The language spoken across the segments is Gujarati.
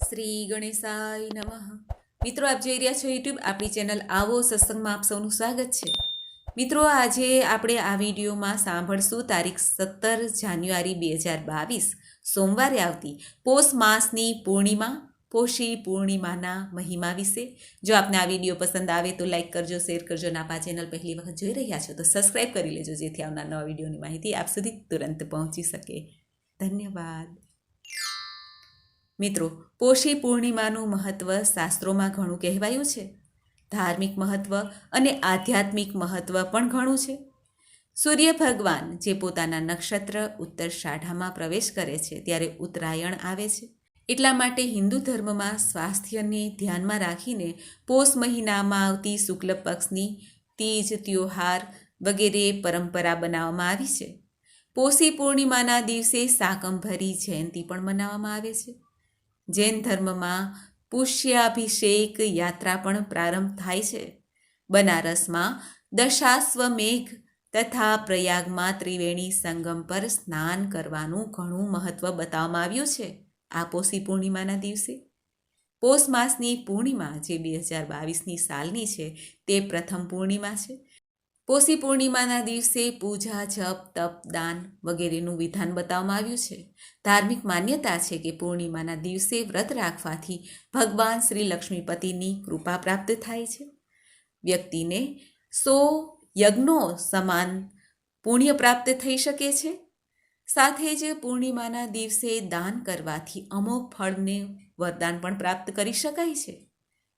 શ્રી ગણેશાય નમઃ. મિત્રો, આપ જોઈ રહ્યા છો યુટ્યુબ આપણી ચેનલ આવો સત્સંગમાં આપ સૌનું સ્વાગત છે. મિત્રો, આજે આપણે આ વિડીયોમાં સાંભળશું તારીખ 17 જાન્યુઆરી 2022 સોમવારે આવતી પોષ માસની પૂર્ણિમા, પોષી પૂર્ણિમાના મહિમા વિશે. જો આપને આ વિડીયો પસંદ આવે તો લાઇક કરજો, શેર કરજો અને આપ આ ચેનલ પહેલી વખત જોઈ રહ્યા છો તો સબસ્ક્રાઈબ કરી લેજો, જેથી આવનાર નવા વિડીયોની માહિતી આપ સુધી તુરંત પહોંચી શકે. ધન્યવાદ. મિત્રો, પોષી પૂર્ણિમાનું મહત્ત્વ શાસ્ત્રોમાં ઘણું કહેવાયું છે. ધાર્મિક મહત્ત્વ અને આધ્યાત્મિક મહત્ત્વ પણ ઘણું છે. સૂર્ય ભગવાન જે પોતાના નક્ષત્ર ઉત્તરષાઢામાં પ્રવેશ કરે છે ત્યારે ઉત્તરાયણ આવે છે. એટલા માટે હિન્દુ ધર્મમાં સ્વાસ્થ્યને ધ્યાનમાં રાખીને પોષ મહિનામાં આવતી શુક્લ પક્ષની તીજ, ત્યોહાર વગેરે પરંપરા બનાવવામાં આવી છે. પોષી પૂર્ણિમાના દિવસે શાકંભરી જયંતિ પણ મનાવવામાં આવે છે. જૈન ધર્મમાં પુષ્યાભિષેક યાત્રા પણ પ્રારંભ થાય છે. બનારસમાં દશાશ્વમેઘ તથા પ્રયાગમાં ત્રિવેણી સંગમ પર સ્નાન કરવાનું ઘણું મહત્ત્વ બતાવવામાં આવ્યું છે. આ પોષી પૂર્ણિમાના દિવસે પોષ માસની પૂર્ણિમા જે 2022ની સાલની છે તે પ્રથમ પૂર્ણિમા છે. પોષી પૂર્ણિમાના દિવસે પૂજા, જપ, તપ, દાન વગેરેનું વિધાન બતાવવામાં આવ્યું છે. ધાર્મિક માન્યતા છે કે પૂર્ણિમાના દિવસે વ્રત રાખવાથી ભગવાન શ્રી લક્ષ્મીપતિની કૃપા પ્રાપ્ત થાય છે. વ્યક્તિને 100 યજ્ઞો સમાન પુણ્ય પ્રાપ્ત થઈ શકે છે. સાથે જ પૂર્ણિમાના દિવસે દાન કરવાથી અમોઘ ફળને વરદાન પણ પ્રાપ્ત કરી શકાય છે.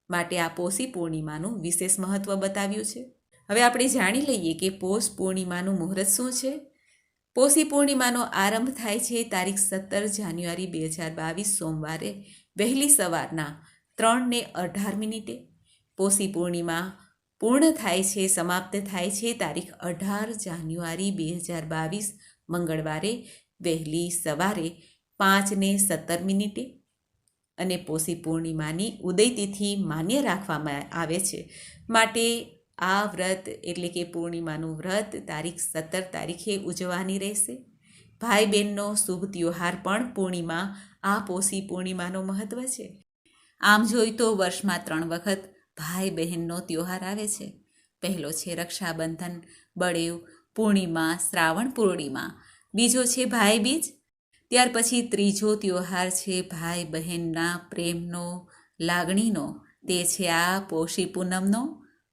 માટે આ પોષી પૂર્ણિમાનું વિશેષ મહત્ત્વ બતાવ્યું છે. હવે આપણે જાણી લઈએ કે પોષ પૂર્ણિમાનું મુહૂર્ત શું છે. પોષી પૂર્ણિમાનો આરંભ થાય છે તારીખ 17 જાન્યુઆરી 2022 સોમવારે વહેલી સવારના 3:18. પોષી પૂર્ણિમા પૂર્ણ થાય છે, સમાપ્ત થાય છે તારીખ 18 જાન્યુઆરી 2022 મંગળવારે વહેલી સવારે 5:17. અને પોષી પૂર્ણિમાની ઉદયતિથિ માન્ય રાખવામાં આવે છે. માટે આ વ્રત એટલે કે પૂર્ણિમાનું વ્રત તારીખ 17 તારીખે ઉજવવાની રહેશે. ભાઈ બહેનનો શુભ ત્યોહાર પણ પૂર્ણિમા આ પોષી પૂર્ણિમાનો મહત્ત્વ છે. આમ જોઈ તો વર્ષમાં 3 વખત ભાઈ બહેનનો ત્યોહાર આવે છે. પહેલો છે રક્ષાબંધન, બળેવ, પૂર્ણિમા, શ્રાવણ પૂર્ણિમા. બીજો છે ભાઈ બીજ. ત્યાર પછી ત્રીજો ત્યોહાર છે ભાઈ બહેનના પ્રેમનો, લાગણીનો. તે છે આ પોષી પૂનમનો,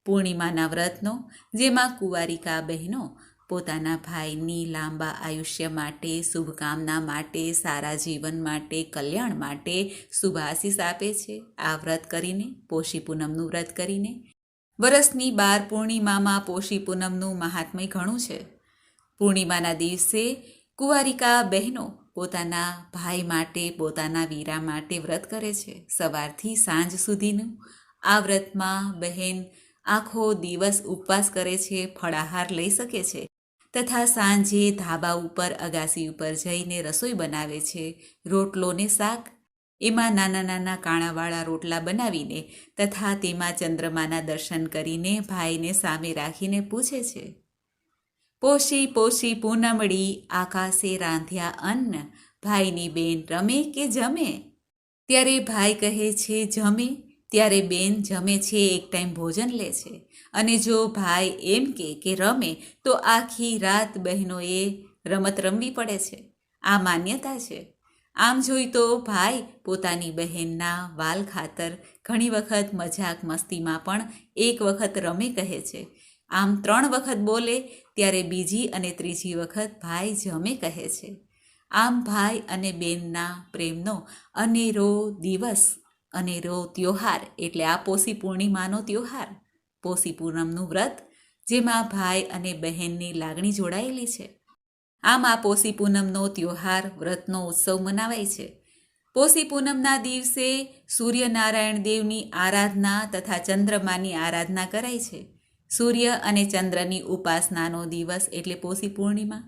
પૂર્ણિમાના વ્રતનો, જેમાં કુંવારિકા બહેનો પોતાના ભાઈની લાંબા આયુષ્ય માટે, શુભકામના માટે, સારા જીવન માટે, કલ્યાણ માટે શુભ આશીષ આપે છે આ વ્રત કરીને, પોષી પૂનમનું વ્રત કરીને. વરસની 12 પૂર્ણિમામાં પોષી પૂનમનું મહાત્મ્ય ઘણું છે. પૂર્ણિમાના દિવસે કુંવારિકા બહેનો પોતાના ભાઈ માટે, પોતાના વીરા માટે વ્રત કરે છે. સવારથી સાંજ સુધીનું આ વ્રતમાં બહેન આખો દિવસ ઉપવાસ કરે છે, ફળાહાર લઈ શકે છે તથા સાંજે ધાબા ઉપર, અગાસી ઉપર જઈને રસોઈ બનાવે છે. રોટલો ને શાક, એમાં નાના નાના કાણાવાળા રોટલા બનાવીને તથા તેમાં ચંદ્રમાના દર્શન કરીને ભાઈને સામે રાખીને પૂછે છે, પોષી પોષી પૂનમડી આકાશે રાંધ્યા અન્ન, ભાઈની બેન રમે કે જમે? ત્યારે ભાઈ કહે છે જમે. ત્યારે બેન જમે છે, એક ટાઈમ ભોજન લે છે. અને જો ભાઈ એમ કે રમે તો આખી રાત બહેનોએ રમત રમવી પડે છે. આ માન્યતા છે. આમ જોઈ તો ભાઈ પોતાની બહેનના વાલ ખાતર ઘણી વખત મજાક મસ્તીમાં પણ એક વખત રમે કહે છે. આમ 3 વખત બોલે ત્યારે બીજી અને ત્રીજી વખત ભાઈ જમે કહે છે. આમ ભાઈ અને બહેનના પ્રેમનો અનેરો દિવસ, અનેરો ત્યોહાર એટલે આ પોષી પૂર્ણિમાનો ત્યોહાર, પોષી પૂનમનું વ્રત, જેમાં ભાઈ અને બહેનની લાગણી જોડાયેલી છે. આમ આ પોષી પૂનમનો ત્યોહાર, વ્રતનો ઉત્સવ મનાવાય છે. પોષી પૂનમના દિવસે સૂર્યનારાયણ દેવની આરાધના તથા ચંદ્રમાની આરાધના કરાય છે. સૂર્ય અને ચંદ્રની ઉપાસનાનો દિવસ એટલે પોષી પૂર્ણિમા.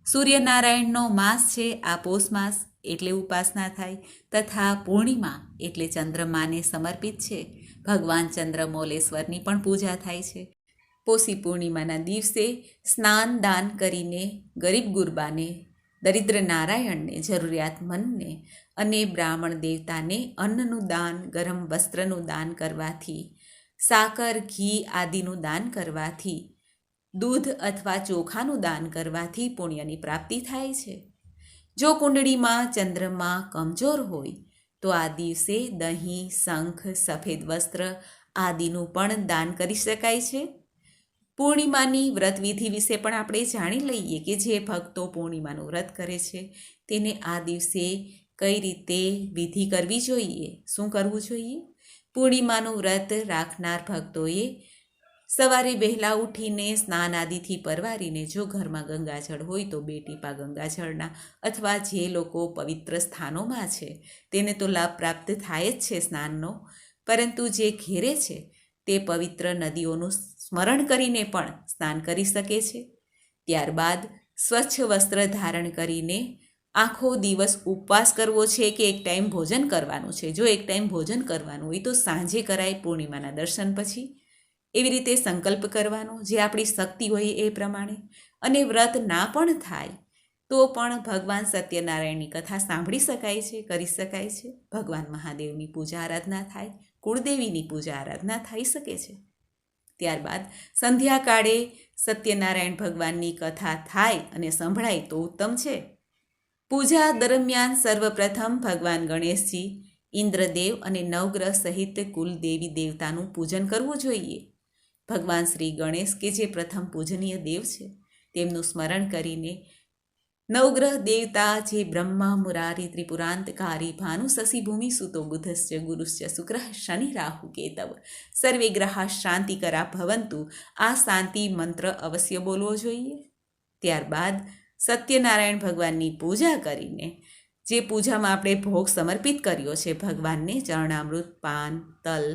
સૂર્યનારાયણનો માસ છે આ પોષ માસ એટલે ઉપાસના થાય, તથા પૂર્ણિમા એટલે ચંદ્રમાને સમર્પિત છે. ભગવાન ચંદ્રમૌલેશ્વરની પણ પૂજા થાય છે. પોષી પૂર્ણિમાના દિવસે સ્નાન દાન કરીને ગરીબ ગુરબાને, દરિદ્ર નારાયણને, જરૂરિયાતમંદને અને બ્રાહ્મણ દેવતાને અન્નનું દાન, ગરમ વસ્ત્રનું દાન કરવાથી, સાકર, ઘી આદિનું દાન કરવાથી, દૂધ અથવા ચોખાનું દાન કરવાથી પુણ્યની પ્રાપ્તિ થાય છે. જો કુંડળીમાં ચંદ્રમા કમજોર હોય તો આ દિવસે દહીં, શંખ, સફેદ વસ્ત્ર આદિનું પણ દાન કરી શકાય છે. પૂર્ણિમાની વ્રતવિધિ વિશે પણ આપણે જાણી લઈએ કે જે ભક્તો પૂર્ણિમાનું વ્રત કરે છે તેને આ દિવસે કઈ રીતે વિધિ કરવી જોઈએ, શું કરવું જોઈએ. પૂર્ણિમાનું વ્રત રાખનાર ભક્તોએ સવારે વહેલા ઉઠીને સ્નાન આદિથી પરવારીને, જો ઘરમાં ગંગાજળ હોય તો 2 ટીપા ગંગાજળના, અથવા જે લોકો પવિત્ર સ્થાનોમાં છે તેને તો લાભ પ્રાપ્ત થાય જ છે સ્નાનનો, પરંતુ જે ઘેરે છે તે પવિત્ર નદીઓનું સ્મરણ કરીને પણ સ્નાન કરી શકે છે. ત્યારબાદ સ્વચ્છ વસ્ત્ર ધારણ કરીને આખો દિવસ ઉપવાસ કરવો છે કે એક ટાઈમ ભોજન કરવાનું છે. જો એક ટાઈમ ભોજન કરવાનું હોય તો સાંજે કરાય પૂર્ણિમાના દર્શન પછી. એવી રીતે સંકલ્પ કરવાનો જે આપણી શક્તિ હોય એ પ્રમાણે. અને વ્રત ના પણ થાય તો પણ ભગવાન સત્યનારાયણની કથા સાંભળી શકાય છે, કરી શકાય છે. ભગવાન મહાદેવની પૂજા આરાધના થાય, કુળદેવીની પૂજા આરાધના થઈ શકે છે. ત્યારબાદ સંધ્યાકાળે સત્યનારાયણ ભગવાનની કથા થાય અને સંભળાય તો ઉત્તમ છે. પૂજા દરમિયાન સર્વપ્રથમ ભગવાન ગણેશજી, ઇન્દ્રદેવ અને નવગ્રહ સહિત કુલ દેવી દેવતાનું પૂજન કરવું જોઈએ. ભગવાન શ્રી ગણેશ કે જે પ્રથમ પૂજનીય દેવ છે તેમનું સ્મરણ કરીને નવગ્રહ દેવતા જે બ્રહ્મા, મુરારી, ત્રિપુરાંતકારી, ભાનુ, શશી, ભૂમિ, સુતો, બુધશ્ચ, ગુરુશ્ચ, શુક્ર, શનિ, રાહુ, કેતવ સર્વે ગ્રહા શાંતિકરા ભવંતુ, આ શાંતિ મંત્ર અવશ્ય બોલવો જોઈએ. ત્યારબાદ સત્યનારાયણ ભગવાનની પૂજા કરીને, જે પૂજામાં આપણે ભોગ સમર્પિત કર્યો છે ભગવાનને, ચરણામૃત, પાન, તલ,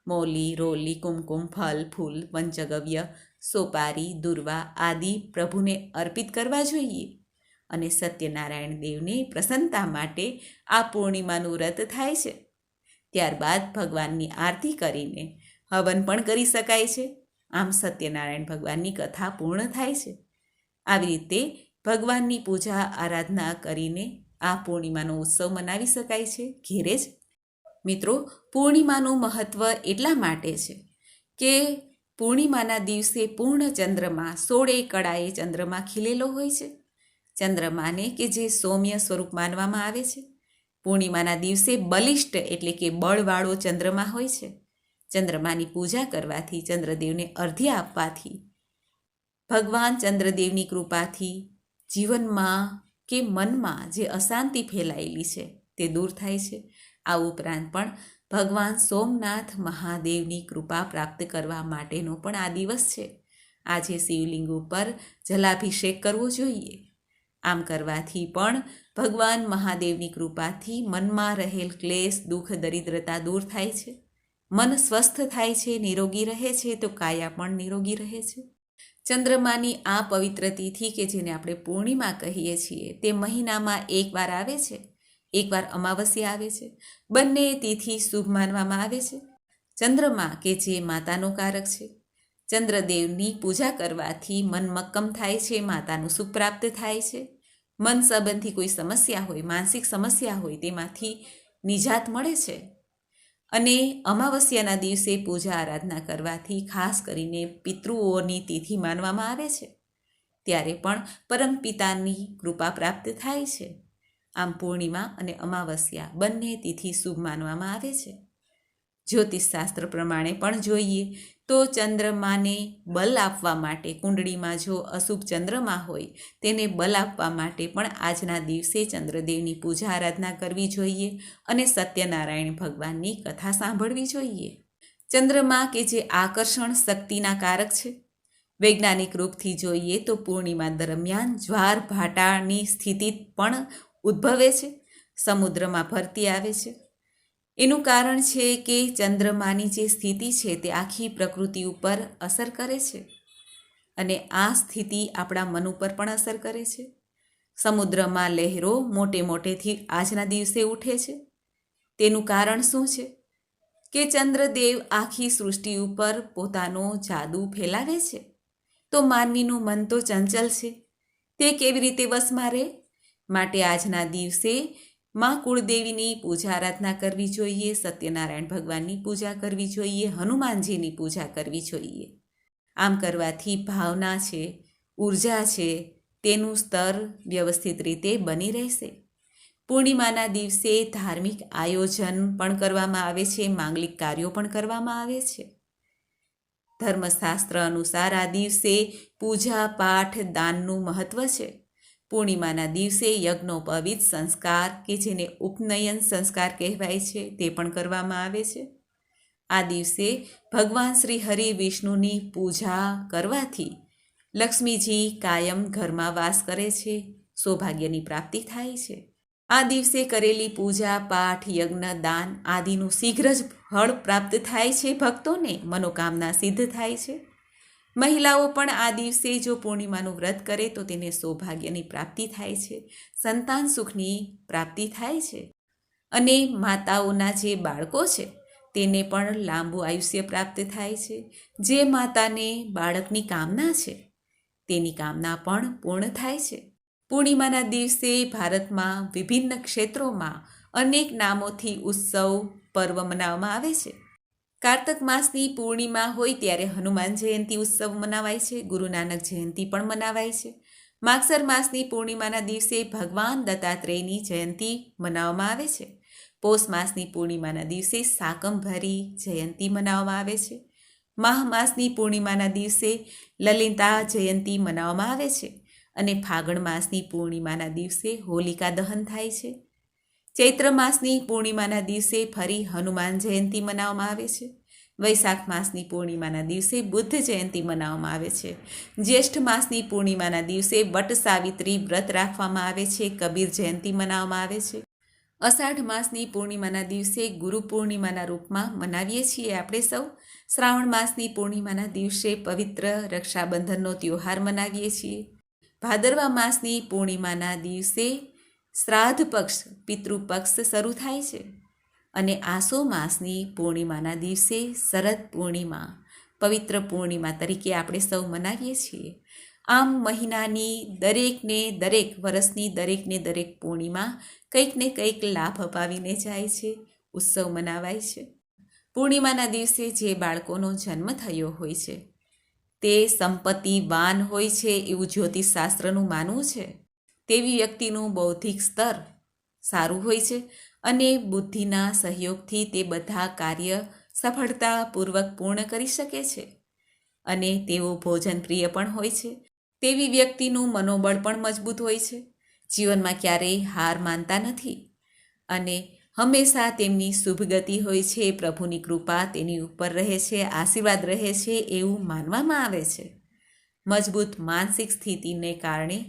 મૌલી, રોલી, કુમકુમ, ફલ, ફૂલ, પંચગવ્ય, સોપારી, દુર્વા આદિ પ્રભુને અર્પિત કરવા જોઈએ. અને સત્યનારાયણ દેવને પ્રસન્નતા માટે આ પૂર્ણિમાનું વ્રત થાય છે. ત્યારબાદ ભગવાનની આરતી કરીને હવન પણ કરી શકાય છે. આમ સત્યનારાયણ ભગવાનની કથા પૂર્ણ થાય છે. આવી રીતે ભગવાનની પૂજા આરાધના કરીને આ પૂર્ણિમાનો ઉત્સવ મનાવી શકાય છે ઘેરે જ. મિત્રો, પૂર્ણિમાનું મહત્ત્વ એટલા માટે છે કે પૂર્ણિમાના દિવસે પૂર્ણ ચંદ્રમા 16 કળાએ ચંદ્રમા ખીલેલો હોય છે. ચંદ્રમાને કે જે સૌમ્ય સ્વરૂપ માનવામાં આવે છે. પૂર્ણિમાના દિવસે બલિષ્ઠ એટલે કે બળવાળો ચંદ્રમા હોય છે. ચંદ્રમાની પૂજા કરવાથી, ચંદ્રદેવને અર્ધ્ય આપવાથી, ભગવાન ચંદ્રદેવની કૃપાથી જીવનમાં કે મનમાં જે અશાંતિ ફેલાયેલી છે તે દૂર થાય છે. આ ઉપરાંત પણ ભગવાન સોમનાથ મહાદેવની કૃપા પ્રાપ્ત કરવા માટેનો પણ આ દિવસ છે. આજે શિવલિંગ ઉપર જલાભિષેક કરવો જોઈએ. આમ કરવાથી પણ ભગવાન મહાદેવની કૃપાથી મનમાં રહેલ ક્લેશ, દુઃખ, દરિદ્રતા દૂર થાય છે. મન સ્વસ્થ થાય છે, નિરોગી રહે છે, તો કાયા પણ નિરોગી રહે છે. ચંદ્રમાની આ પવિત્ર તિથિ કે જેને આપણે પૂર્ણિમા કહીએ છીએ તે મહિનામાં એકવાર આવે છે, એકવાર અમાવસ્યા આવે છે. બંને તિથિ શુભ માનવામાં આવે છે. ચંદ્રમા કે જે માતાનો કારક છે, ચંદ્રદેવની પૂજા કરવાથી મન મક્કમ થાય છે, માતાનું સુખ પ્રાપ્ત થાય છે. મન સંબંધી કોઈ સમસ્યા હોય, માનસિક સમસ્યા હોય તેમાંથી નિજાત મળે છે. અને અમાવસ્યાના દિવસે પૂજા આરાધના કરવાથી ખાસ કરીને પિતૃઓની તિથિ માનવામાં આવે છે. ત્યારે પણ પરમપિતાની કૃપા પ્રાપ્ત થાય છે. આમ પૂર્ણિમા અને અમાવસ્યા બંને તિથિ શુભ માનવામાં આવે છે. જ્યોતિષશાસ્ત્ર પ્રમાણે પણ જોઈએ તો ચંદ્રમાને બલ આપવા માટે, કુંડળીમાં જો અશુભ ચંદ્રમા હોય તેને બલ આપવા માટે પણ આજના દિવસે ચંદ્રદેવની પૂજા આરાધના કરવી જોઈએ અને સત્યનારાયણ ભગવાનની કથા સાંભળવી જોઈએ. ચંદ્રમા કે જે આકર્ષણ શક્તિના કારક છે. વૈજ્ઞાનિક રૂપથી જોઈએ તો પૂર્ણિમા દરમિયાન જ્વાર ભાટાની સ્થિતિ પણ ઉદ્ભવે છે, સમુદ્રમાં ભરતી આવે છે. એનું કારણ છે કે ચંદ્રમાની જે સ્થિતિ છે તે આખી પ્રકૃતિ ઉપર અસર કરે છે અને આ સ્થિતિ આપણા મન ઉપર પણ અસર કરે છે. સમુદ્રમાં લહેરો મોટે મોટેથી આજના દિવસે ઉઠે છે. તેનું કારણ શું છે કે ચંદ્રદેવ આખી સૃષ્ટિ ઉપર પોતાનો જાદુ ફેલાવે છે. તો માનવીનું મન તો ચંચલ છે, તે કેવી રીતે વશમાં રહે? માટે આજના દિવસે માં કુળદેવીની પૂજા આરાધના કરવી જોઈએ, સત્યનારાયણ ભગવાનની પૂજા કરવી જોઈએ, હનુમાનજીની પૂજા કરવી જોઈએ. આમ કરવાથી ભાવના છે, ઉર્જા છે, તેનું સ્તર વ્યવસ્થિત રીતે બની રહેશે. પૂર્ણિમાના દિવસે ધાર્મિક આયોજન પણ કરવામાં આવે છે, માંગલિક કાર્યો પણ કરવામાં આવે છે. ધર્મશાસ્ત્ર અનુસાર આ દિવસે પૂજા પાઠ દાનનું મહત્વ છે. પૂર્ણિમાના દિવસે યજ્ઞોપવિત સંસ્કાર કે જેને ઉપનયન સંસ્કાર કહેવાય છે તે પણ કરવામાં આવે છે. આ દિવસે ભગવાન શ્રી હરિ વિષ્ણુની પૂજા કરવાથી લક્ષ્મીજી કાયમ ઘરમાં વાસ કરે છે, સૌભાગ્યની પ્રાપ્તિ થાય છે. આ દિવસે કરેલી પૂજા પાઠ યજ્ઞ દાન આદિનું શીઘ્ર જ ફળ પ્રાપ્ત થાય છે. ભક્તોને મનોકામના સિદ્ધ થાય છે. મહિલાઓ પણ આ દિવસે જો પૂર્ણિમાનું વ્રત કરે તો તેને સૌભાગ્યની પ્રાપ્તિ થાય છે, સંતાન સુખની પ્રાપ્તિ થાય છે. અને માતાઓના જે બાળકો છે તેને પણ લાંબુ આયુષ્ય પ્રાપ્ત થાય છે. જે માતાને બાળકની કામના છે તેની કામના પણ પૂર્ણ થાય છે. પૂર્ણિમાના દિવસે ભારતમાં વિભિન્ન ક્ષેત્રોમાં અનેક નામોથી ઉત્સવ પર્વ મનાવવામાં આવે છે. કાર્તક માસની પૂર્ણિમા હોય ત્યારે હનુમાન જયંતિ ઉત્સવ મનાવાય છે, ગુરુ નાનક જયંતિ પણ મનાવાય છે. માગસર માસની પૂર્ણિમાના દિવસે ભગવાન દત્તાત્રેયની જયંતિ મનાવવામાં આવે છે. પોષ માસની પૂર્ણિમાના દિવસે શાકંભરી જયંતિ મનાવવામાં આવે છે. માહ માસની પૂર્ણિમાના દિવસે લલિતા જયંતિ મનાવવામાં આવે છે. અને ફાગણ માસની પૂર્ણિમાના દિવસે હોલિકા દહન થાય છે. ચૈત્ર માસની પૂર્ણિમાના દિવસે ફરી હનુમાન જયંતિ મનાવવામાં આવે છે. વૈશાખ માસની પૂર્ણિમાના દિવસે બુદ્ધ જયંતિ મનાવવામાં આવે છે. જ્યેષ્ઠ માસની પૂર્ણિમાના દિવસે વટ સાવિત્રી વ્રત રાખવામાં આવે છે. કબીર જયંતિ મનાવવામાં આવે છે. અષાઢ માસની પૂર્ણિમાના દિવસે ગુરુ પૂર્ણિમાના રૂપમાં મનાવીએ છીએ આપણે સૌ. શ્રાવણ માસની પૂર્ણિમાના દિવસે પવિત્ર રક્ષાબંધનનો તહેવાર મનાવીએ છીએ. ભાદરવા માસની પૂર્ણિમાના દિવસે શ્રાદ્ધ પક્ષ પિતૃપક્ષ શરૂ થાય છે. અને આસો માસની પૂર્ણિમાના દિવસે શરદ પૂર્ણિમા પવિત્ર પૂર્ણિમા તરીકે આપણે સૌ મનાવીએ છીએ. આમ મહિનાની દરેકને દરેક વર્ષની દરેકને દરેક પૂર્ણિમા કંઈક ને કંઈક લાભ અપાવીને જાય છે, ઉત્સવ મનાવાય છે. પૂર્ણિમાના દિવસે જે બાળકોનો જન્મ થયો હોય છે તે સંપત્તિવાન હોય છે એવું જ્યોતિષશાસ્ત્રનું માનવું છે. તેવી વ્યક્તિનું બૌદ્ધિક સ્તર સારું હોય છે અને બુદ્ધિના સહયોગથી તે બધા કાર્ય સફળતાપૂર્વક પૂર્ણ કરી શકે છે. અને તેઓ ભોજન પ્રિય પણ હોય છે. તેવી વ્યક્તિનું મનોબળ પણ મજબૂત હોય છે. જીવનમાં ક્યારેય હાર માનતા નથી અને હંમેશા તેમની શુભ ગતિ હોય છે. પ્રભુની કૃપા તેની ઉપર રહે છે, આશીર્વાદ રહે છે એવું માનવામાં આવે છે. મજબૂત માનસિક સ્થિતિને કારણે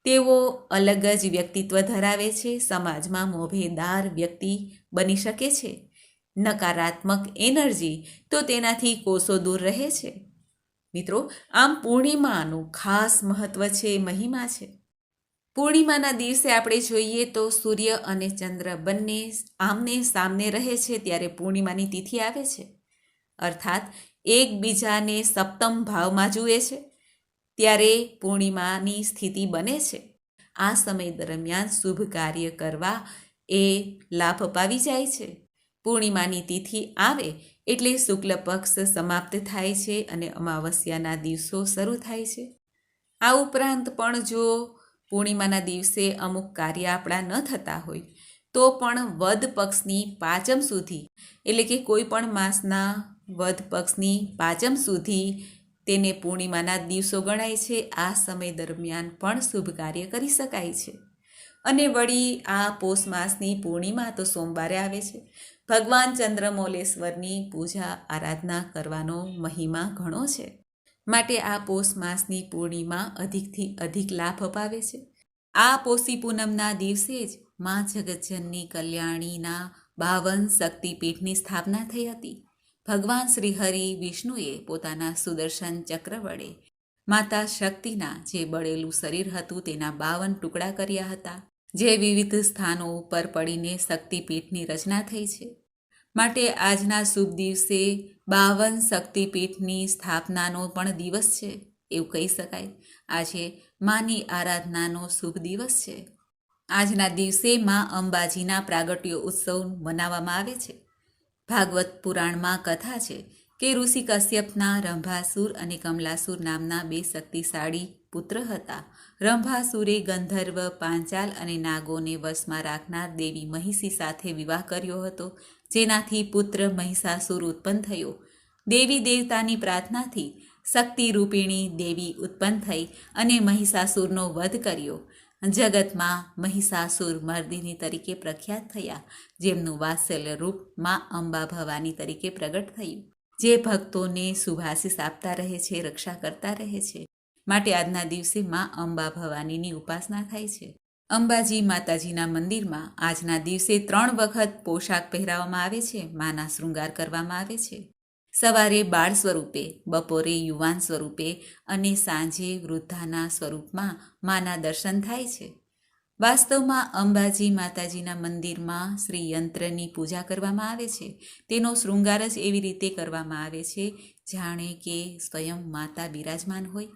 તેઓ અલગ જ વ્યક્તિત્વ ધરાવે છે. સમાજમાં મોભેદાર વ્યક્તિ બની શકે છે. નકારાત્મક એનર્જી તો તેનાથી કોસો દૂર રહે છે. મિત્રો, આમ પૂર્ણિમાનું ખાસ મહત્વ છે, મહિમા છે. પૂર્ણિમાના દિવસે આપણે જોઈએ તો સૂર્ય અને ચંદ્ર બંને આમને સામને રહે છે ત્યારે પૂર્ણિમાની તિથિ આવે છે. અર્થાત એકબીજાને સપ્તમ ભાવમાં જુએ છે ત્યારે પૂર્ણિમાની સ્થિતિ બને છે. આ સમય દરમિયાન શુભ કાર્ય કરવા એ લાભ અપાવી જાય છે. પૂર્ણિમાની તિથિ આવે એટલે શુક્લ પક્ષ સમાપ્ત થાય છે અને અમાવસ્યાના દિવસો શરૂ થાય છે. આ ઉપરાંત પણ જો પૂર્ણિમાના દિવસે અમુક કાર્ય આપણા ન થતા હોય તો પણ વદ પક્ષની પાંચમ સુધી, એટલે કે કોઈ પણ માસના વદ પક્ષની પાંચમ સુધી તેને પૂર્ણિમાના દિવસો ગણાય છે. આ સમય દરમિયાન પણ શુભ કાર્ય કરી શકાય છે. અને વળી આ પોષ માસની પૂર્ણિમા તો સોમવારે આવે છે. ભગવાન ચંદ્રમૌલેશ્વરની પૂજા આરાધના કરવાનો મહિમા ઘણો છે. માટે આ પોષ માસની પૂર્ણિમા અધિકથી અધિક લાભ અપાવે છે. આ પોષી પૂનમના દિવસે જ મા જગતજનની કલ્યાણીના 52 શક્તિપીઠની સ્થાપના થઈ હતી. ભગવાન શ્રી હરિ વિષ્ણુએ પોતાના સુદર્શન ચક્ર વડે માતા શક્તિના જે બળેલું શરીર હતું તેના 52 ટુકડા કર્યા હતા, જે વિવિધ સ્થાનો ઉપર પડીને શક્તિપીઠની રચના થઈ છે. માટે આજના શુભ દિવસે 52 શક્તિપીઠની સ્થાપનાનો પણ દિવસ છે એવું કહી શકાય. આજે માની આરાધનાનો શુભ દિવસ છે. આજના દિવસે મા અંબાજીના પ્રાગટ્ય ઉત્સવ મનાવવામાં આવે છે. ભાગવત પુરાણમાં કથા છે કે ઋષિ કશ્યપના રંભાસુર અને કમલાસુર નામના બે શક્તિશાળી પુત્ર હતા. રંભાસુરે ગંધર્વ, પાંચાલ અને નાગોને વશમાં રાખનાર દેવી મહિષી સાથે વિવાહ કર્યો હતો, જેનાથી પુત્ર મહિષાસુર ઉત્પન્ન થયો. દેવી દેવતાની પ્રાર્થનાથી શક્તિરૂપિણી દેવી ઉત્પન્ન થઈ અને મહિષાસુરનો વધ કર્યો. જગતમાં મહિષાસુર મર્દિની તરીકે પ્રખ્યાત થયા, જેમનું વાત્સલ્ય રૂપ માં અંબા ભવાની તરીકે પ્રગટ થયું, જે ભક્તોને શુભાશીષ આપતા રહે છે, રક્ષા કરતા રહે છે. માટે આજના દિવસે માં અંબા ભવાનીની ઉપાસના થાય છે. અંબાજી માતાજીના મંદિરમાં આજના દિવસે 3 વખત પોશાક પહેરાવવામાં આવે છે, માના શૃંગાર કરવામાં આવે છે. સવારે બાળ સ્વરૂપે, બપોરે યુવાન સ્વરૂપે અને સાંજે વૃદ્ધાના સ્વરૂપમાં માના દર્શન થાય છે. વાસ્તવમાં અંબાજી માતાજીના મંદિરમાં શ્રી યંત્રની પૂજા કરવામાં આવે છે. તેનો શૃંગાર જ એવી રીતે કરવામાં આવે છે જાણે કે સ્વયં માતા બિરાજમાન હોય.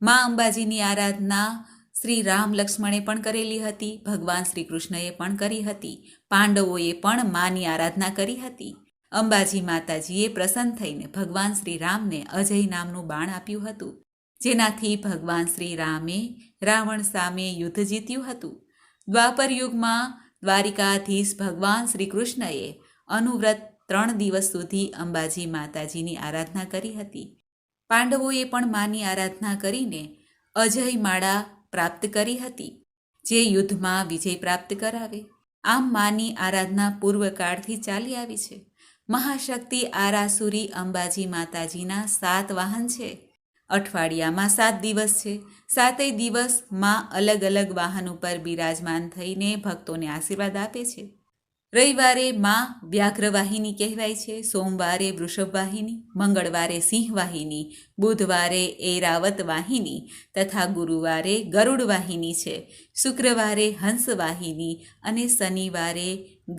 મા અંબાજીની આરાધના શ્રી રામ લક્ષ્મણે પણ કરેલી હતી, ભગવાન શ્રી કૃષ્ણએ પણ કરી હતી, પાંડવોએ પણ માની આરાધના કરી હતી. અંબાજી માતાજીએ પ્રસન્ન થઈને ભગવાન શ્રી રામને અજય નામનું બાણ આપ્યું હતું, જેનાથી ભગવાન શ્રી રામે રાવણ સામે યુદ્ધ જીત્યું હતું. દ્વાપર યુગમાં દ્વારિકાધીશ ભગવાન શ્રી કૃષ્ણએ અનુવ્રત 3 દિવસ સુધી અંબાજી માતાજીની આરાધના કરી હતી. પાંડવોએ પણ માની આરાધના કરીને અજય માળા પ્રાપ્ત કરી હતી, જે યુદ્ધમાં વિજય પ્રાપ્ત કરાવે. આમ માની આરાધના પૂર્વકાળથી ચાલી આવી છે. મહાશક્તિ આરાસુરી અંબાજી માતાજીના 7 વાહન છે. અઠવાડિયામાં 7 દિવસ છે. 7 દિવસ માં અલગ અલગ વાહન ઉપર બિરાજમાન થઈને ભક્તોને આશીર્વાદ આપે છે. રવિવારે માં વ્યાઘ્રવાહિની કહેવાય છે, સોમવારે વૃષભ વાહિની, મંગળવારે સિંહ વાહિની, બુધવારે ઐરાવત વાહિની તથા ગુરુવારે ગરુડ વાહિની છે. શુક્રવારે હંસ વાહિની અને શનિવારે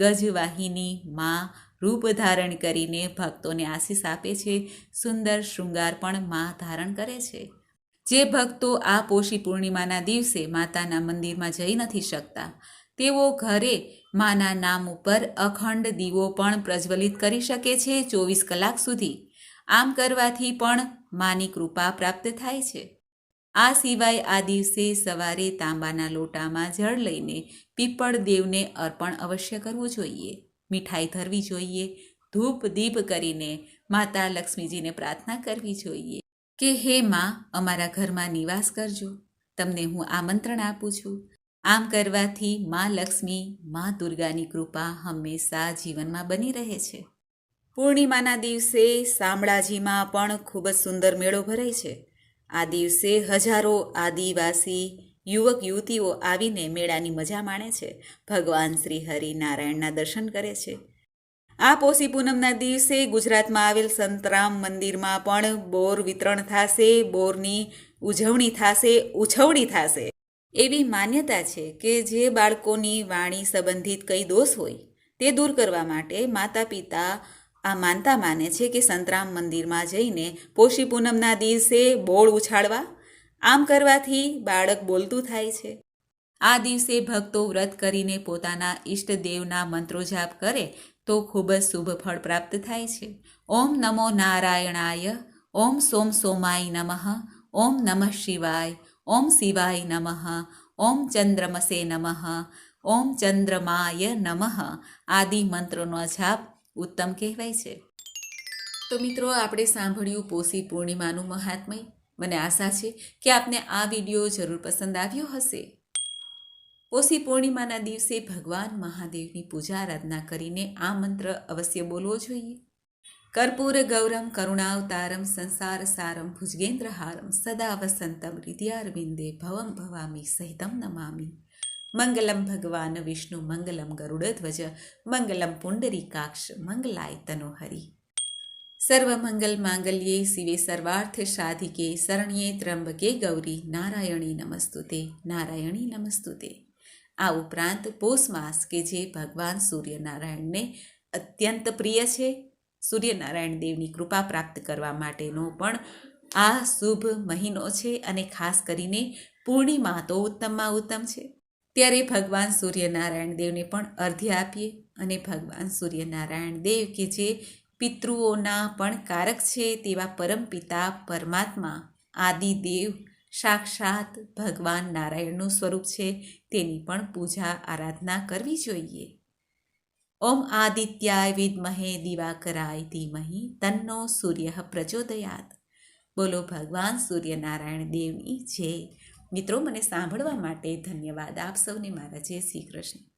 ગજ વાહિની માં રૂપ ધારણ કરીને ભક્તોને આશીષ આપે છે. સુંદર શૃંગાર પણ માં ધારણ કરે છે. જે ભક્તો આ પોષી પૂર્ણિમાના દિવસે માતાના મંદિરમાં જઈ નથી શકતા, તેઓ ઘરે માના નામ ઉપર અખંડ દીવો પણ પ્રજ્વલિત કરી શકે છે 24 કલાક સુધી. આમ કરવાથી પણ માની કૃપા પ્રાપ્ત થાય છે. આ સિવાય આ દિવસે સવારે તાંબાના લોટામાં જળ લઈને પીપળ દેવને અર્પણ અવશ્ય કરવું જોઈએ. મીઠાઈ ધરવી જોઈએ. ધૂપ દીપ કરીને માતા લક્ષ્મીજીને પ્રાર્થના કરવી જોઈએ કે હે માં, અમારા ઘરમાં નિવાસ કરજો, તમને હું આમંત્રણ આપું છું. આમ કરવાથી માં લક્ષ્મી, માં દુર્ગાની કૃપા હંમેશા જીવનમાં બની રહે છે. પૂર્ણિમાના દિવસે શામળાજીમાં પણ ખૂબ જ સુંદર મેળો ભરાય છે. આ દિવસે હજારો આદિવાસી યુવક યુવતીઓ આવીને મેળાની મજા માણે છે. ભગવાન શ્રી હરિનારાયણના દર્શન કરે છે. આ પોષી પૂનમના દિવસે ગુજરાતમાં આવેલ સંતરામ મંદિરમાં પણ બોર વિતરણ થશે, બોરની ઉજવણી થશે, ઉછવણી થશે. એવી માન્યતા છે કે જે બાળકોની વાણી સંબંધિત કંઈ દોષ હોય તે દૂર કરવા માટે માતા પિતા આ માનતા માને છે કે સંતરામ મંદિરમાં જઈને પોષી પૂનમના દિવસે બોળ ઉછાળવા. આમ કરવાથી બાળક બોલતું થાય છે. આ દિવસે ભક્તો વ્રત કરીને પોતાના ઈષ્ટદેવના મંત્રો જાપ કરે તો ખૂબ જ શુભ ફળ પ્રાપ્ત થાય છે. ઓમ નમો નારાયણાય, ઓમ સોમ સોમાય નમઃ, ઓમ નમઃ શિવાય, ઓમ શિવાય નમઃ, ઓમ ચંદ્રમસે નમઃ, ઓમ ચંદ્રમાય નમઃ આદિ મંત્રોનો જાપ ઉત્તમ કહેવાય છે. તો મિત્રો, આપણે સાંભળ્યું પોષી પૂર્ણિમાનું મહાત્મય. મને આશા છે કે આપને આ વિડીયો જરૂર પસંદ આવ્યો હશે. પોષી પૂર્ણિમાના દિવસે ભગવાન મહાદેવની પૂજા આરાધના કરીને આ મંત્ર અવશ્ય બોલવો જોઈએ. કર્પૂર ગૌરમ કરુણાવતારમ સંસાર સારમ ભુજગેન્દ્રહારમ સદા વસંતમ હૃદયારવિંદે ભવમ ભવામી સહિતમ નમામી. મંગલમ ભગવાન વિષ્ણુ મંગલમ ગરુડધ્વજ મંગલમ પુંડરીકાક્ષ મંગલાય તનોહરી. સર્વમંગલ માંગલ્યે શિવે સર્વાર્થ સાધિકે શરણ્યે ત્રંબકે ગૌરી નારાયણી નમસ્તુતે, નારાયણી નમસ્તુતે. આ ઉપરાંત પોષ માસ કે જે ભગવાન સૂર્યનારાયણને અત્યંત પ્રિય છે, સૂર્યનારાયણ દેવની કૃપા પ્રાપ્ત કરવા માટેનો પણ આ શુભ મહિનો છે અને ખાસ કરીને પૂર્ણિમા તો ઉત્તમમાં ઉત્તમ છે. ત્યારે ભગવાન સૂર્યનારાયણ દેવને પણ અર્ધ્ય આપીએ અને ભગવાન સૂર્યનારાયણ દેવ કે જે પિતૃઓના પણ કારક છે તેવા પરમપિતા પરમાત્મા આદિદેવ સાક્ષાત ભગવાન નારાયણનું સ્વરૂપ છે તેની પણ પૂજા આરાધના કરવી જોઈએ. ઓમ આદિત્યાય વિદ્મહે દિવાકરાય ધીમહિ તન્નો સૂર્ય પ્રચોદયાત. બોલો ભગવાન સૂર્યનારાયણ દેવની જય. મિત્રો, મને સાંભળવા માટે ધન્યવાદ. આપ સૌને મારા જય શ્રી કૃષ્ણ.